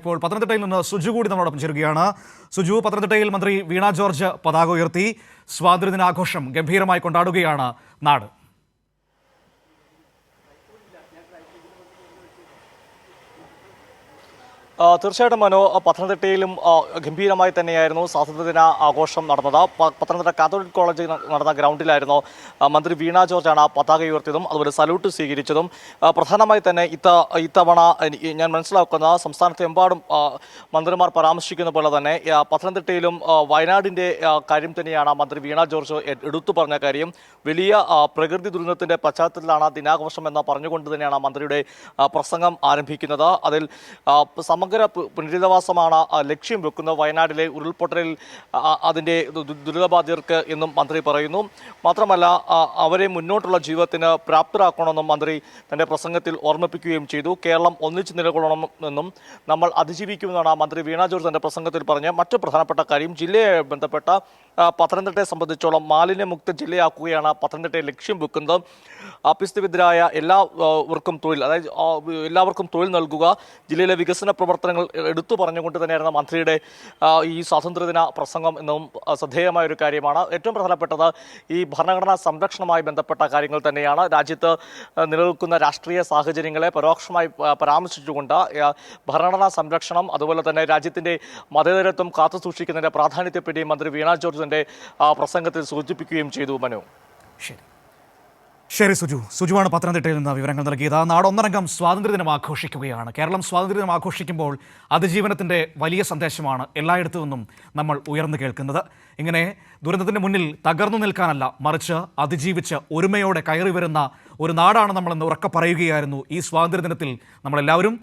ഇപ്പോൾ പത്തനംതിട്ടയിൽ നിന്ന് സുജു കൂടി നമ്മളോടൊപ്പം ചേരുകയാണ്. സുജു, പത്തനംതിട്ടയിൽ മന്ത്രി വീണ ജോർജ് പതാക ഉയർത്തി. സ്വാതന്ത്ര്യദിനാഘോഷം ഗംഭീരമായി കൊണ്ടാടുകയാണ് നാട്. തീർച്ചയായിട്ടും മനോ, പത്തനംതിട്ടയിലും ഗംഭീരമായി തന്നെയായിരുന്നു സ്വാതന്ത്ര്യദിന ആഘോഷം നടന്നത്. പത്തനംതിട്ട കാത്തോലിക് കോളേജിൽ നടന്ന ഗ്രൗണ്ടിലായിരുന്നു മന്ത്രി വീണ ജോർജാണ് പതാക ഉയർത്തിയതും അതുപോലെ സല്യൂട്ട് സ്വീകരിച്ചതും. പ്രധാനമായി തന്നെ ഇത്തവണ ഞാൻ മനസ്സിലാക്കുന്ന സംസ്ഥാനത്തെമ്പാടും മന്ത്രിമാർ പരാമർശിക്കുന്ന പോലെ തന്നെ പത്തനംതിട്ടയിലും വയനാടിൻ്റെ കാര്യം തന്നെയാണ് മന്ത്രി വീണ ജോർജ് എടുത്തു പറഞ്ഞ കാര്യം. വലിയ പ്രകൃതി ദുരന്തത്തിൻ്റെ പശ്ചാത്തലത്തിലാണ് ദിനാഘോഷം എന്ന് പറഞ്ഞുകൊണ്ട് തന്നെയാണ് മന്ത്രിയുടെ പ്രസംഗം ആരംഭിക്കുന്നത്. അതിൽ സമഗ്ര പുനരധിവാസമാണ് ലക്ഷ്യം വെക്കുന്നത്. വയനാട്ടിലെ ഉരുൾപൊട്ടലിൽ അതിൻ്റെ ദുരിതബാധിതർക്ക് എന്നും മന്ത്രി പറയുന്നു. മാത്രമല്ല അവരെ മുന്നോട്ടുള്ള ജീവിതത്തിന് പ്രാപ്തരാക്കണമെന്നും മന്ത്രി തൻ്റെ പ്രസംഗത്തിൽ ഓർമ്മിപ്പിക്കുകയും ചെയ്തു. കേരളം ഒന്നിച്ചു നിലകൊള്ളണമെന്നും നമ്മൾ അതിജീവിക്കുമെന്നാണ് മന്ത്രി വീണ ജോർജ് തൻ്റെ പ്രസംഗത്തിൽ പറഞ്ഞ മറ്റു പ്രധാനപ്പെട്ട കാര്യം. ജില്ലയെ ബന്ധപ്പെട്ട പത്തനംതിട്ടയെ സംബന്ധിച്ചോളം മാലിന്യമുക്ത ജില്ലയാക്കുകയാണ് പത്തനംതിട്ടയെ ലക്ഷ്യം വെക്കുന്നത്. അഭ്യസ്തവിദ്യരായ എല്ലാവർക്കും തൊഴിൽ, അതായത് എല്ലാവർക്കും തൊഴിൽ നൽകുക, ജില്ലയിലെ വികസന പ്രവർത്തനങ്ങൾ എടുത്തു പറഞ്ഞുകൊണ്ട് തന്നെയായിരുന്നു മന്ത്രിയുടെ ഈ സ്വാതന്ത്ര്യദിന പ്രസംഗം എന്നും ശ്രദ്ധേയമായൊരു കാര്യമാണ്. ഏറ്റവും പ്രധാനപ്പെട്ടത് ഈ ഭരണഘടനാ സംരക്ഷണവുമായി ബന്ധപ്പെട്ട കാര്യങ്ങൾ തന്നെയാണ്. രാജ്യത്ത് നിലനിൽക്കുന്ന രാഷ്ട്രീയ സാഹചര്യങ്ങളെ പരോക്ഷമായി പരാമർശിച്ചുകൊണ്ട് ഭരണഘടനാ സംരക്ഷണം അതുപോലെ തന്നെ രാജ്യത്തിൻ്റെ മതേതരത്വം കാത്തുസൂക്ഷിക്കുന്നതിൻ്റെ പ്രാധാന്യത്തെപ്പറ്റി മന്ത്രി വീണ ജോർജ് തൻ്റെ പ്രസംഗത്തിൽ സൂചിപ്പിക്കുകയും ചെയ്തു. മനു, ശരി സുജുവാണ് പത്തനംതിട്ടയിൽ നിന്ന് വിവരങ്ങൾ നൽകിയത്. നാടൊന്നടങ്കം സ്വാതന്ത്ര്യദിനം ആഘോഷിക്കുകയാണ്. കേരളം സ്വാതന്ത്ര്യദിനം ആഘോഷിക്കുമ്പോൾ അതിജീവനത്തിൻ്റെ വലിയ സന്ദേശമാണ് എല്ലായിടത്തു നിന്നും നമ്മൾ ഉയർന്നു കേൾക്കുന്നത്. ഇങ്ങനെ ദുരന്തത്തിൻ്റെ മുന്നിൽ തകർന്നു നിൽക്കാനല്ല, മറിച്ച് അതിജീവിച്ച് ഒരുമയോടെ കയറി വരുന്ന ഒരു നാടാണ് നമ്മളെന്ന് ഉറക്കെ പറയുകയായിരുന്നു ഈ സ്വാതന്ത്ര്യദിനത്തിൽ നമ്മളെല്ലാവരും.